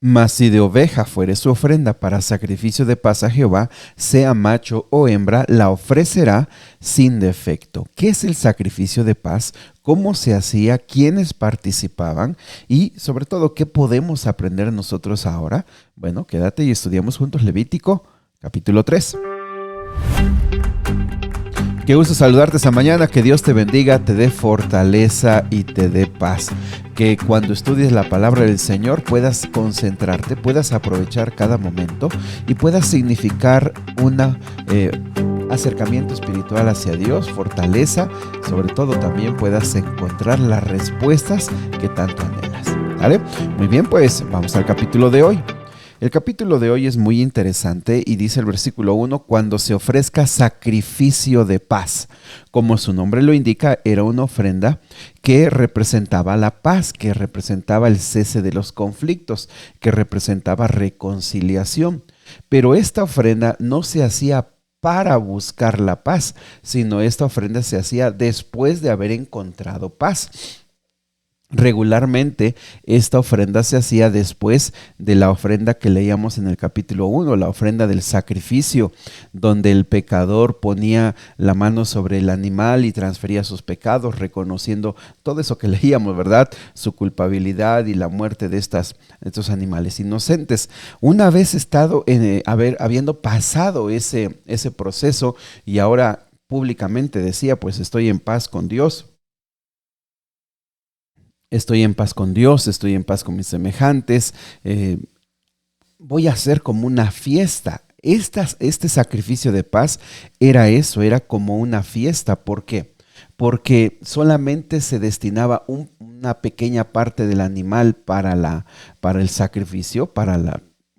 Mas si de oveja fuere su ofrenda para sacrificio de paz a Jehová, sea macho o hembra, la ofrecerá sin defecto. ¿Qué es el sacrificio de paz? ¿Cómo se hacía? ¿Quiénes participaban? Y sobre todo, ¿qué podemos aprender nosotros ahora? Bueno, quédate y estudiamos juntos Levítico capítulo 3. Qué gusto saludarte esta mañana, que Dios te bendiga, te dé fortaleza y te dé paz. Que cuando estudies la palabra del Señor puedas concentrarte, puedas aprovechar cada momento y puedas significar un acercamiento espiritual hacia Dios, fortaleza, sobre todo también puedas encontrar las respuestas que tanto anhelas. ¿Vale? Muy bien, pues vamos al capítulo de hoy. El capítulo de hoy es muy interesante y dice el versículo 1, cuando se ofrezca sacrificio de paz. Como su nombre lo indica, era una ofrenda que representaba la paz, que representaba el cese de los conflictos, que representaba reconciliación. Pero esta ofrenda no se hacía para buscar la paz, sino esta ofrenda se hacía después de haber encontrado paz. Regularmente esta ofrenda se hacía después de la ofrenda que leíamos en el capítulo 1, la ofrenda del sacrificio, donde el pecador ponía la mano sobre el animal y transfería sus pecados, reconociendo todo eso que leíamos, ¿verdad? Su culpabilidad y la muerte de estos animales inocentes. Una vez habiendo pasado ese proceso y ahora públicamente decía, pues estoy en paz con Dios. Estoy en paz con Dios, estoy en paz con mis semejantes, voy a hacer como una fiesta. Este sacrificio de paz era eso, era como una fiesta. ¿Por qué? Porque solamente se destinaba una pequeña parte del animal para el sacrificio,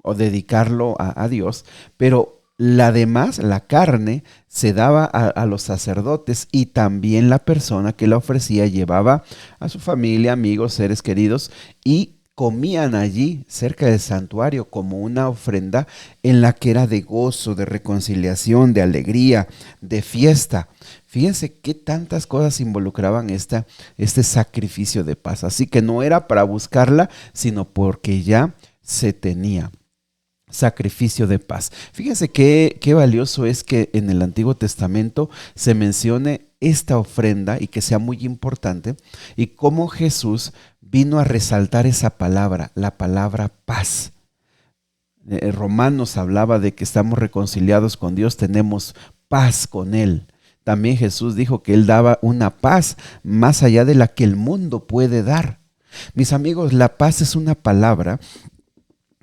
o dedicarlo a Dios, pero la demás, la carne, se daba a los sacerdotes, y también la persona que la ofrecía llevaba a su familia, amigos, seres queridos, y comían allí cerca del santuario como una ofrenda en la que era de gozo, de reconciliación, de alegría, de fiesta. Fíjense qué tantas cosas involucraban este sacrificio de paz. Así que no era para buscarla, sino porque ya se tenía. Sacrificio de paz. Fíjense qué valioso es que en el Antiguo Testamento se mencione esta ofrenda y que sea muy importante, y cómo Jesús vino a resaltar esa palabra, la palabra paz. Romanos hablaba de que estamos reconciliados con Dios, tenemos paz con Él. También Jesús dijo que Él daba una paz más allá de la que el mundo puede dar. Mis amigos, la paz es una palabra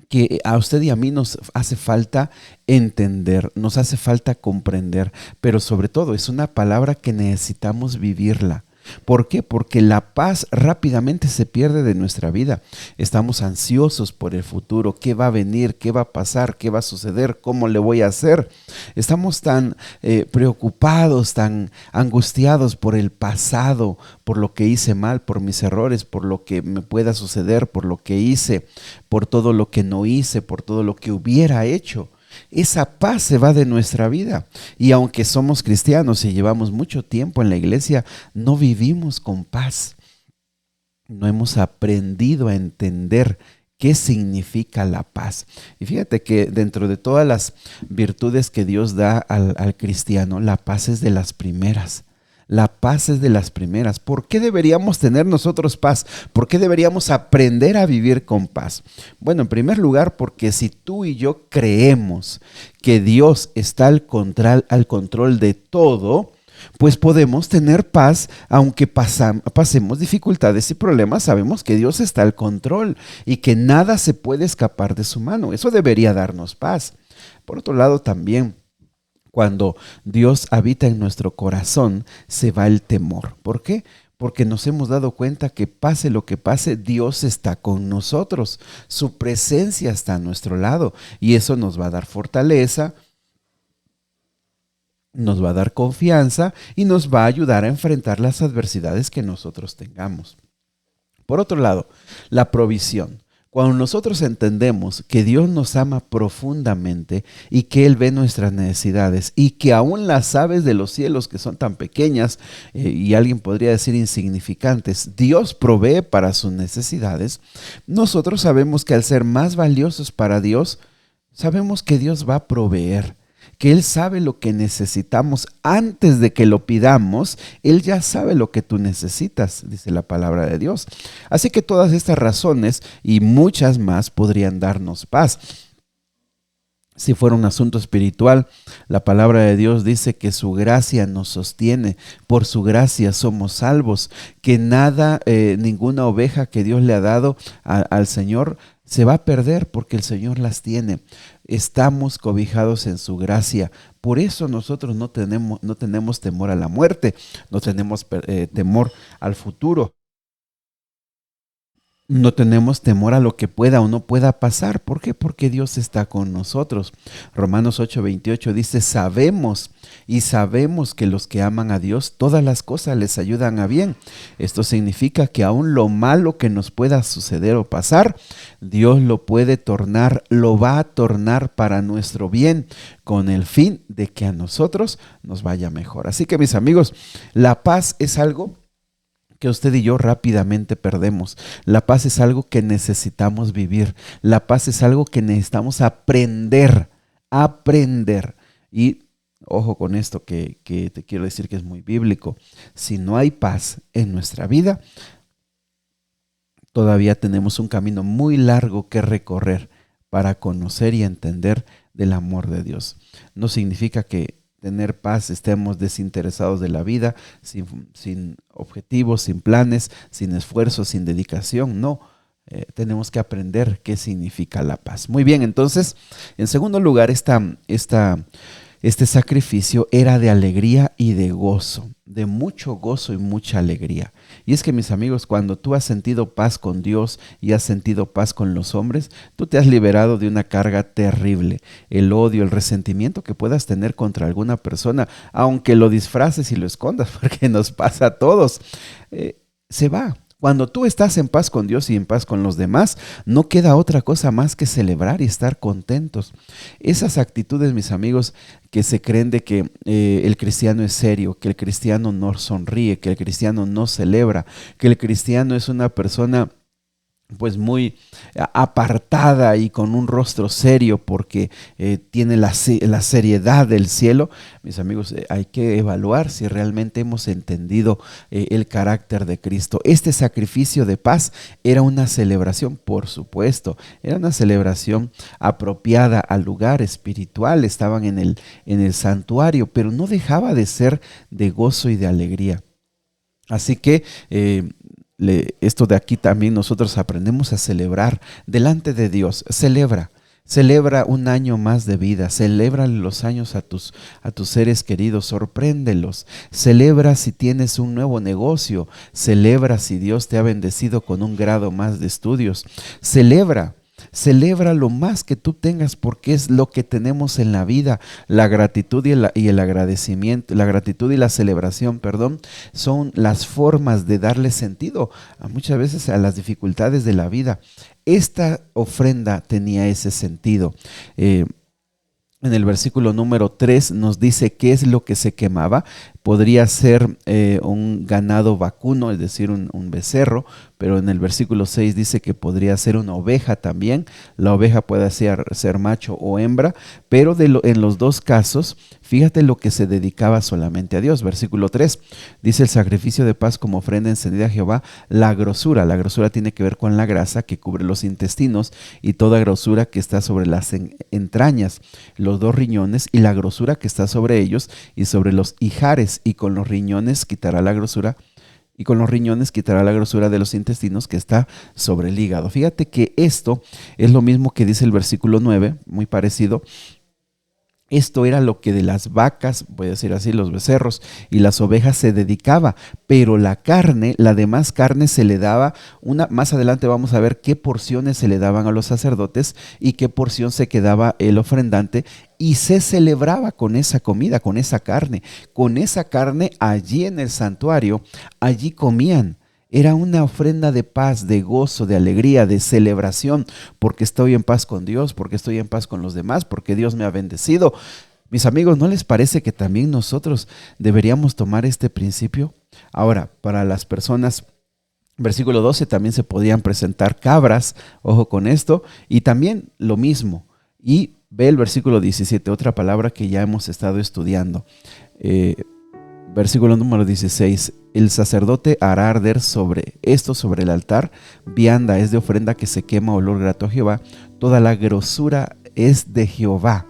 que a usted y a mí nos hace falta entender, nos hace falta comprender, pero sobre todo es una palabra que necesitamos vivirla. ¿Por qué? Porque la paz rápidamente se pierde de nuestra vida. Estamos ansiosos por el futuro, qué va a venir, qué va a pasar, qué va a suceder, cómo le voy a hacer. Estamos tan preocupados, tan angustiados por el pasado, por lo que hice mal, por mis errores, por lo que me pueda suceder, por lo que hice, por todo lo que no hice, por todo lo que hubiera hecho. Esa paz se va de nuestra vida, y aunque somos cristianos y llevamos mucho tiempo en la iglesia, no vivimos con paz. No hemos aprendido a entender qué significa la paz. Y fíjate que dentro de todas las virtudes que Dios da al cristiano, la paz es de las primeras. La paz es de las primeras. ¿Por qué deberíamos tener nosotros paz? ¿Por qué deberíamos aprender a vivir con paz? Bueno, en primer lugar, porque si tú y yo creemos que Dios está al control de todo, pues podemos tener paz aunque pasemos dificultades y problemas. Sabemos que Dios está al control y que nada se puede escapar de su mano. Eso debería darnos paz. Por otro lado, también, cuando Dios habita en nuestro corazón, se va el temor. ¿Por qué? Porque nos hemos dado cuenta que pase lo que pase, Dios está con nosotros. Su presencia está a nuestro lado, y eso nos va a dar fortaleza, nos va a dar confianza y nos va a ayudar a enfrentar las adversidades que nosotros tengamos. Por otro lado, la provisión. Cuando nosotros entendemos que Dios nos ama profundamente y que Él ve nuestras necesidades y que aún las aves de los cielos, que son tan pequeñas y alguien podría decir insignificantes, Dios provee para sus necesidades, nosotros sabemos que al ser más valiosos para Dios, sabemos que Dios va a proveer, que Él sabe lo que necesitamos antes de que lo pidamos. Él ya sabe lo que tú necesitas, dice la palabra de Dios. Así que todas estas razones y muchas más podrían darnos paz. Si fuera un asunto espiritual, la palabra de Dios dice que su gracia nos sostiene, por su gracia somos salvos, que nada, ninguna oveja que Dios le ha dado al Señor se va a perder porque el Señor las tiene. Estamos cobijados en su gracia. Por eso nosotros no tenemos temor a la muerte, no tenemos temor al futuro. No tenemos temor a lo que pueda o no pueda pasar. ¿Por qué? Porque Dios está con nosotros. Romanos 8:28 dice, sabemos que los que aman a Dios, todas las cosas les ayudan a bien. Esto significa que aún lo malo que nos pueda suceder o pasar, Dios lo puede tornar, lo va a tornar para nuestro bien, con el fin de que a nosotros nos vaya mejor. Así que, mis amigos, la paz es algo que usted y yo rápidamente perdemos. La paz es algo que necesitamos vivir. La paz es algo que necesitamos aprender. Y ojo con esto que te quiero decir que es muy bíblico. Si no hay paz en nuestra vida, todavía tenemos un camino muy largo que recorrer para conocer y entender del amor de Dios. No significa que tener paz, estemos desinteresados de la vida, sin objetivos, sin planes, sin esfuerzo, sin dedicación. No, tenemos que aprender qué significa la paz. Muy bien, entonces, en segundo lugar, este sacrificio era de alegría y de gozo, de mucho gozo y mucha alegría. Y es que, mis amigos, cuando tú has sentido paz con Dios y has sentido paz con los hombres, tú te has liberado de una carga terrible. El odio, el resentimiento que puedas tener contra alguna persona, aunque lo disfraces y lo escondas, porque nos pasa a todos, se va. Cuando tú estás en paz con Dios y en paz con los demás, no queda otra cosa más que celebrar y estar contentos. Esas actitudes, mis amigos, que se creen de que el cristiano es serio, que el cristiano no sonríe, que el cristiano no celebra, que el cristiano es una persona pues muy apartada y con un rostro serio porque tiene la seriedad del cielo. Mis amigos, hay que evaluar si realmente hemos entendido el carácter de Cristo. Este sacrificio de paz era una celebración, por supuesto, era una celebración apropiada al lugar espiritual. Estaban en el santuario, pero no dejaba de ser de gozo y de alegría. Así que esto de aquí también nosotros aprendemos a celebrar delante de Dios. Celebra un año más de vida, celebra los años a tus seres queridos, sorpréndelos, celebra si tienes un nuevo negocio, celebra si Dios te ha bendecido con un grado más de estudios, Celebra lo más que tú tengas porque es lo que tenemos en la vida. La gratitud y el agradecimiento, la gratitud y la celebración, son las formas de darle sentido muchas veces a las dificultades de la vida. Esta ofrenda tenía ese sentido. En el versículo número 3 nos dice qué es lo que se quemaba. Podría ser un ganado vacuno, es decir, un becerro, pero en el versículo 6 dice que podría ser una oveja también. La oveja puede ser macho o hembra, pero en los dos casos, fíjate lo que se dedicaba solamente a Dios. Versículo 3 dice el sacrificio de paz como ofrenda encendida a Jehová, la grosura. La grosura tiene que ver con la grasa que cubre los intestinos y toda grosura que está sobre las entrañas, los dos riñones y la grosura que está sobre ellos y sobre los ijares, y con los riñones quitará la grosura de los intestinos que está sobre el hígado. Fíjate que esto es lo mismo que dice el versículo 9, muy parecido. Esto era lo que de las vacas, voy a decir así, los becerros y las ovejas se dedicaba, pero la demás carne se le daba más adelante vamos a ver qué porciones se le daban a los sacerdotes y qué porción se quedaba el ofrendante, y se celebraba con esa comida, con esa carne allí en el santuario, allí comían. Era una ofrenda de paz, de gozo, de alegría, de celebración, porque estoy en paz con Dios, porque estoy en paz con los demás, porque Dios me ha bendecido. Mis amigos, ¿no les parece que también nosotros deberíamos tomar este principio? Ahora, para las personas, versículo 12, también se podían presentar cabras, ojo con esto, y también lo mismo. Y ve el versículo 17, otra palabra que ya hemos estado estudiando. Versículo número 16, el sacerdote hará arder sobre el altar vianda, es de ofrenda que se quema, olor grato a Jehová, toda la grosura es de Jehová.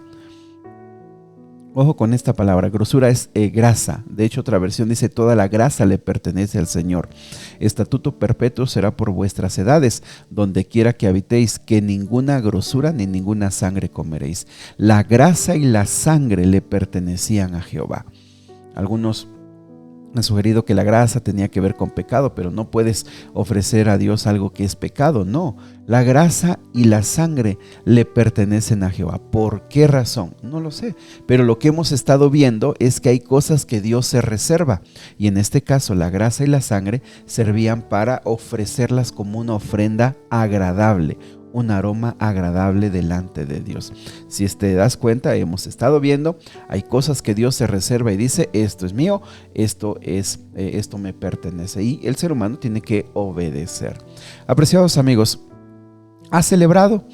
Ojo con esta palabra, grosura es grasa. De hecho, otra versión dice, toda la grasa le pertenece al Señor. Estatuto perpetuo será por vuestras edades, donde quiera que habitéis, que ninguna grosura ni ninguna sangre comeréis. La grasa y la sangre le pertenecían a Jehová. Algunos han sugerido que la grasa tenía que ver con pecado, pero no puedes ofrecer a Dios algo que es pecado. No, la grasa y la sangre le pertenecen a Jehová. ¿Por qué razón? No lo sé, pero lo que hemos estado viendo es que hay cosas que Dios se reserva, y en este caso la grasa y la sangre servían para ofrecerlas como una ofrenda agradable, un aroma agradable delante de Dios. Si te das cuenta, hemos estado viendo, hay cosas que Dios se reserva y dice, esto es mío, esto me pertenece, y el ser humano tiene que obedecer. Apreciados amigos, ¿has celebrado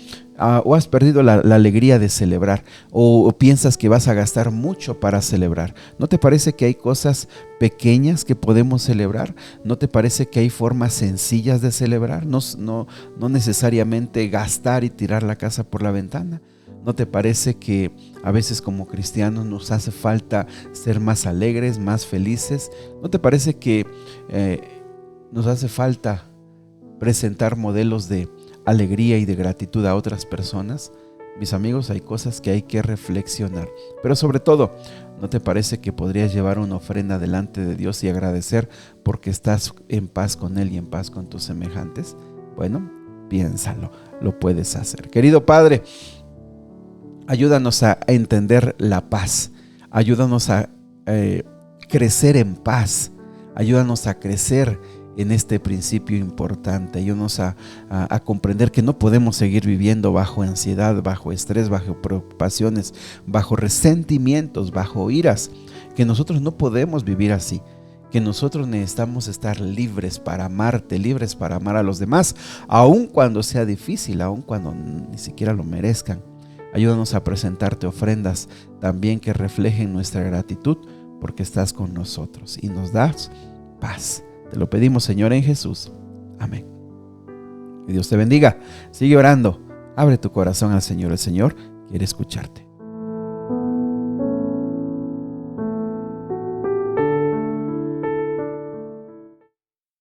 o has perdido la alegría de celebrar? ¿O piensas que vas a gastar mucho para celebrar? ¿No te parece que hay cosas pequeñas que podemos celebrar? ¿No te parece que hay formas sencillas de celebrar? No necesariamente gastar y tirar la casa por la ventana. ¿No te parece que a veces como cristianos nos hace falta ser más alegres, más felices? ¿No te parece que nos hace falta presentar modelos de alegría y de gratitud a otras personas? Mis amigos, hay cosas que hay que reflexionar, pero sobre todo, ¿no te parece que podrías llevar una ofrenda delante de Dios y agradecer porque estás en paz con Él y en paz con tus semejantes? Bueno, piénsalo, lo puedes hacer. Querido Padre, ayúdanos a entender la paz, ayúdanos a crecer en paz, ayúdanos a crecer en este principio importante. Ayúdanos a comprender que no podemos seguir viviendo bajo ansiedad, bajo estrés, bajo preocupaciones, bajo resentimientos, bajo iras, que nosotros no podemos vivir así, que nosotros necesitamos estar libres para amarte, libres para amar a los demás, aun cuando sea difícil, aun cuando ni siquiera lo merezcan. Ayúdanos a presentarte ofrendas también que reflejen nuestra gratitud porque estás con nosotros y nos das paz. Te lo pedimos, Señor, en Jesús. Amén. Que Dios te bendiga. Sigue orando. Abre tu corazón al Señor. El Señor quiere escucharte.